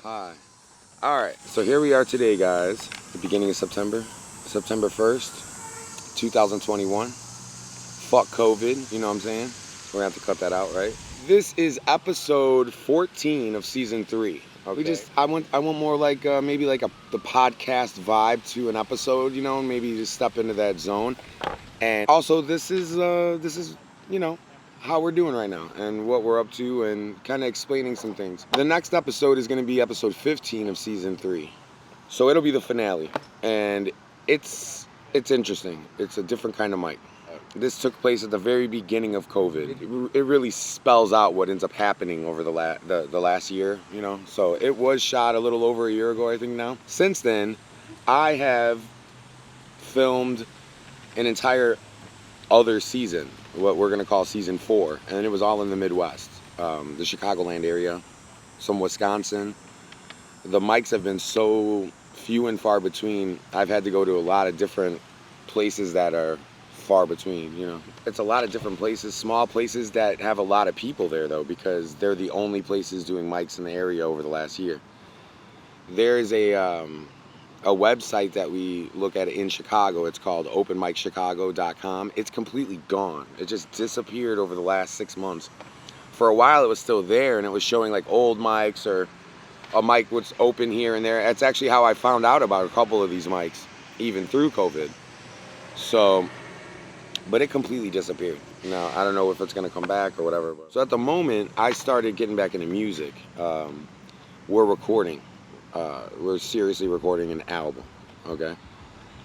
Hi. All right. So here we are today, guys. The beginning of September, September 1st, 2021. Fuck COVID. You know what I'm saying? We're gonna have to cut that out, right? This is episode 14 of season 3. Okay. I want more like maybe like the podcast vibe to an episode. Maybe just step into that zone. And also, this is you know how we're doing right now and what we're up to and kind of explaining some things. The next episode is going to be episode 15 of season 3, so it'll be the finale, and it's interesting. It's a different kind of mic. This took place at the very beginning of COVID. It really spells out what ends up happening over the last year. So it was shot a little over a year ago, I think now. Since then, I have filmed an entire other season, what we're going to call season 4, and it was all in the Midwest, the Chicagoland area, some Wisconsin. The mics have been so few and far between. I've had to go to a lot of different places that are far between. It's a lot of different places, small places that have a lot of people there, though, because they're the only places doing mics in the area over the last year. There's a website that we look at in Chicago. It's called openmicchicago.com. It's completely gone. It just disappeared over the last 6 months. For a while, it was still there, and it was showing like old mics or a mic was open here and there. That's actually how I found out about a couple of these mics, even through COVID. So, but it completely disappeared. Now, I don't know if it's going to come back or whatever. So at the moment, I started getting back into music. We're recording. We're seriously recording an album, okay?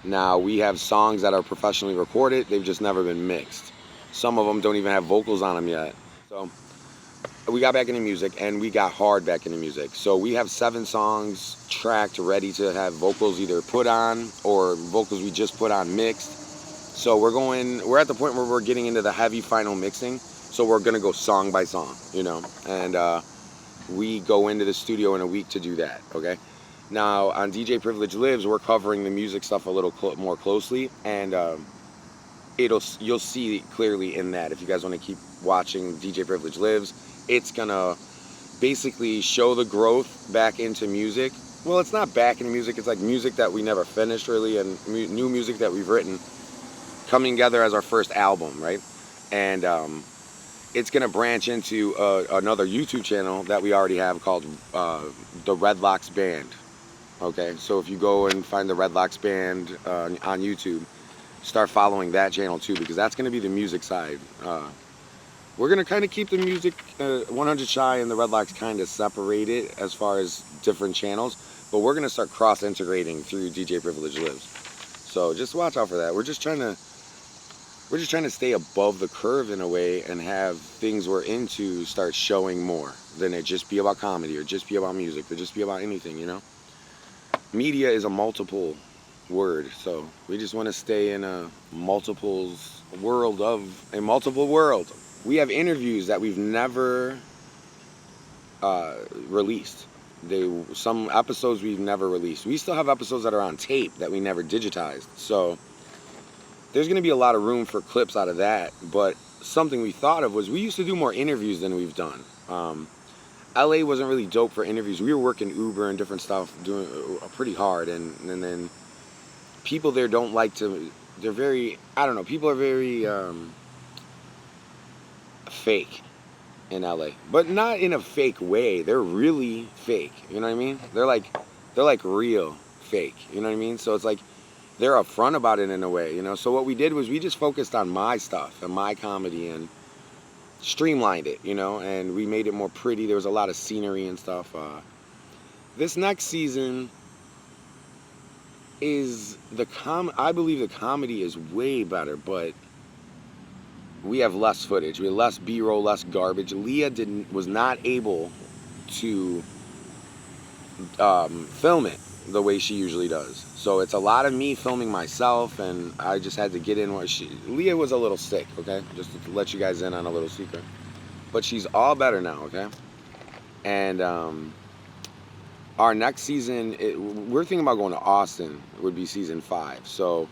Now, we have songs that are professionally recorded. They've just never been mixed. Some of them don't even have vocals on them yet. So we got back into music, and we got hard back into music. So we have 7 songs tracked, ready to have vocals either put on or vocals we just put on mixed. So we're at the point where we're getting into the heavy final mixing. So we're going to go song by song, and we go into the studio in a week to do that, okay? Now, on DJ Privilege Lives, we're covering the music stuff a little more closely, and you'll see clearly in that. If you guys want to keep watching DJ Privilege Lives, it's going to basically show the growth back into music. Well, it's not back into music. It's like music that we never finished, really, and new music that we've written coming together as our first album, right? And it's going to branch into another YouTube channel that we already have called the Redlocks Band. Okay, so if you go and find the Redlocks Band on YouTube, start following that channel too, because that's going to be the music side. We're going to kind of keep the music 100 Shy and the Redlocks kind of separated as far as different channels, but we're going to start cross-integrating through DJ Privilege Lives. So just watch out for that. We're just trying to stay above the curve in a way and have things we're into start showing more than it just be about comedy or just be about music or just be about anything, Media is a multiple word, so we just want to stay in a multiple world. We have interviews that we've never released. Some episodes we've never released. We still have episodes that are on tape that we never digitized, so there's going to be a lot of room for clips out of that. But something we thought of was we used to do more interviews than we've done. LA wasn't really dope for interviews. We were working Uber and different stuff, doing pretty hard, and then people there don't like to. They're very, I don't know. People are very fake in LA, but not in a fake way. They're really fake. You know what I mean? They're like real fake. You know what I mean? So it's like they're upfront about it in a way, So what we did was we just focused on my stuff and my comedy and streamlined it, and we made it more pretty. There was a lot of scenery and stuff. This next season is I believe the comedy is way better, but we have less footage. We have less B-roll, less garbage. Leah was not able to film it the way she usually does. So it's a lot of me filming myself, and I just had to get in Leah was a little sick, okay? Just to let you guys in on a little secret. But she's all better now, okay? And our next season, we're thinking about going to Austin, would be season 5. So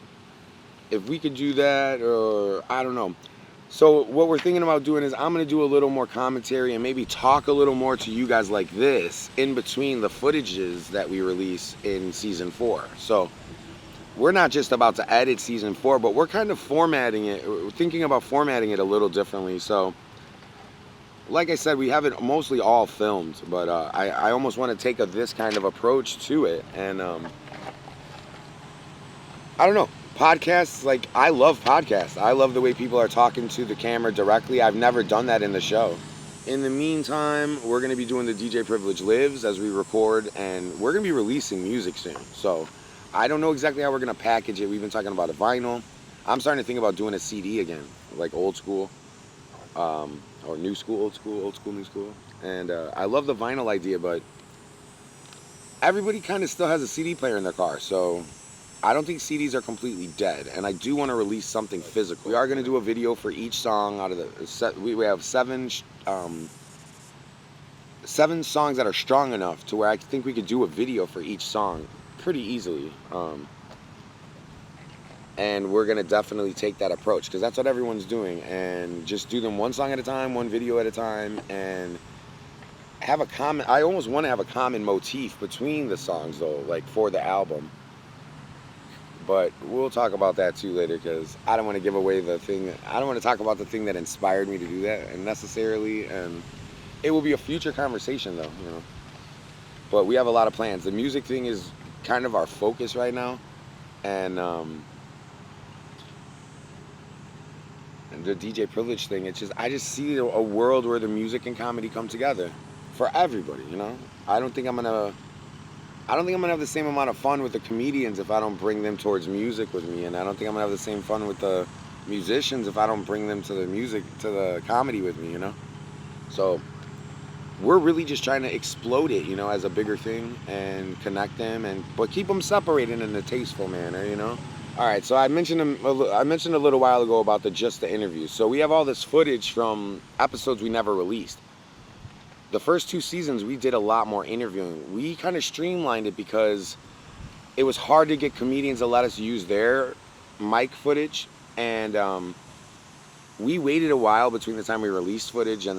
if we could do that, or I don't know. So what we're thinking about doing is I'm going to do a little more commentary and maybe talk a little more to you guys like this in between the footages that we release in season 4. So we're not just about to edit season 4, but we're kind of formatting it. We're thinking about formatting it a little differently. So like I said, we have it mostly all filmed, but I almost want to take this kind of approach to it. And I don't know. Podcasts, like, I love podcasts. I love the way people are talking to the camera directly. I've never done that in the show. In the meantime, we're going to be doing the DJ Privilege Lives as we record, and we're going to be releasing music soon. So I don't know exactly how we're going to package it. We've been talking about a vinyl. I'm starting to think about doing a CD again, like old school, or new school, old school, new school. And I love the vinyl idea, but everybody kind of still has a CD player in their car, so I don't think CDs are completely dead, and I do want to release something physical. We are going to do a video for each song out of the set. We have seven songs that are strong enough to where I think we could do a video for each song pretty easily. And we're going to definitely take that approach because that's what everyone's doing, and just do them one song at a time, one video at a time, and have a common. I almost want to have a common motif between the songs though, like for the album. But we'll talk about that too later because I don't want to give away the thing. I don't want to talk about the thing that inspired me to do that and necessarily. And it will be a future conversation though, you know. But we have a lot of plans. The music thing is kind of our focus right now. And the DJ Privilege thing, it's just, I just see a world where the music and comedy come together for everybody, you know. I don't think I'm gonna have the same amount of fun with the comedians if I don't bring them towards music with me, and I don't think I'm gonna have the same fun with the musicians if I don't bring them to the music, to the comedy with me, you know. So we're really just trying to explode it, you know, as a bigger thing and connect them, but keep them separated in a tasteful manner, you know. All right, so I mentioned a little while ago about just the interviews. So we have all this footage from episodes we never released. The first 2 seasons, we did a lot more interviewing. We kind of streamlined it because it was hard to get comedians to let us use their mic footage. And we waited a while between the time we released footage and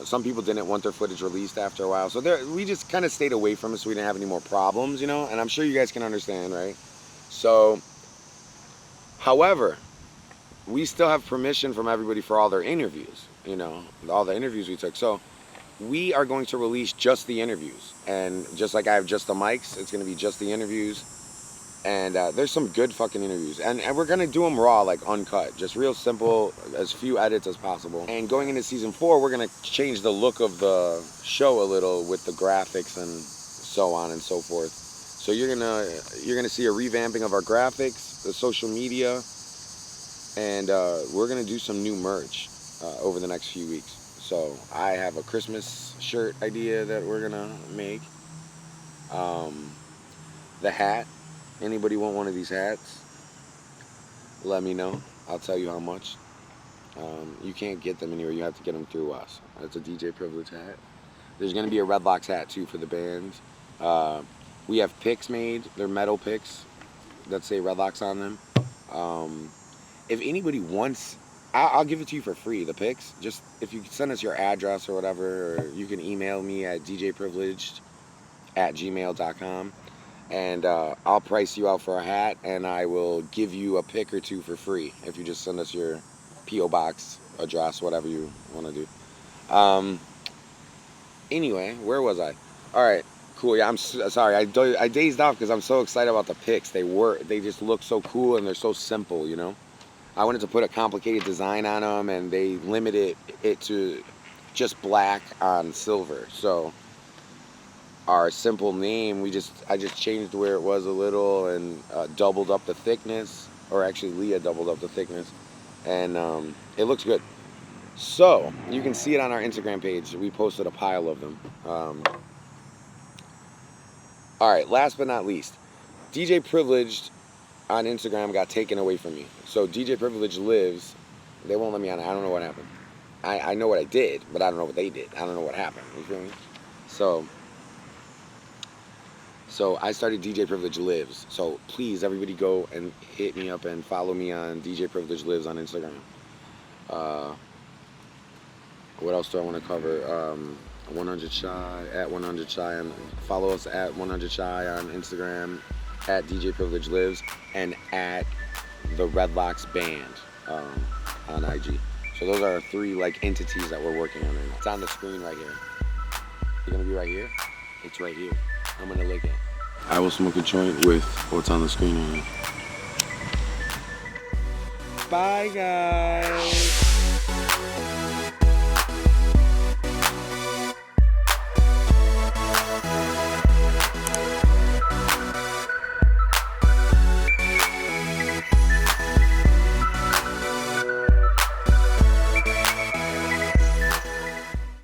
some people didn't want their footage released after a while. So we just kind of stayed away from it so we didn't have any more problems, you know? And I'm sure you guys can understand, right? So, however, we still have permission from everybody for all their interviews, you know, all the interviews we took. So we are going to release just the interviews, and just like I have just the mics, it's going to be just the interviews. And there's some good fucking interviews, and we're going to do them raw, like uncut, just real simple, as few edits as possible. And going into season 4, we're going to change the look of the show a little with the graphics and so on and so forth. So you're gonna see a revamping of our graphics, the social media, and we're gonna do some new merch over the next few weeks. So I have a Christmas shirt idea that we're gonna make. The hat. Anybody want one of these hats? Let me know. I'll tell you how much. You can't get them anywhere. You have to get them through us. That's a DJ Privilege hat. There's gonna be a Redlocks hat too for the bands. We have picks made. They're metal picks that say Redlocks on them. If anybody wants, I'll give it to you for free, the picks. Just if you send us your address or whatever, or you can email me at djprivileged@gmail.com, and I'll price you out for a hat, and I will give you a pick or 2 for free if you just send us your P.O. box address, whatever you want to do. Anyway, where was I? All right. Cool. Yeah, I'm sorry. I dazed off because I'm so excited about the picks. They just look so cool and they're so simple, you know. I wanted to put a complicated design on them, and they limited it to just black on silver. So our simple name, I just changed where it was a little and doubled up the thickness, or actually Leah doubled up the thickness, and it looks good. So you can see it on our Instagram page. We posted a pile of them. All right, last but not least, DJ Privileged on Instagram got taken away from me. So DJ Privilege Lives, they won't let me on it. I don't know what happened. I know what I did, but I don't know what they did. I don't know what happened. You feel me? So I started DJ Privilege Lives. So please, everybody go and hit me up and follow me on DJ Privilege Lives on Instagram. What else do I want to cover? 100 Shy, at 100 Shy, and follow us at 100 Shy on Instagram, at DJ Privilege Lives, and at the Redlocks Band on IG. So those are our three like entities that we're working on right now. It's on the screen right here. You're gonna be right here. It's right here. I'm gonna lick it. I will smoke a joint with what's on the screen right here. Bye guys.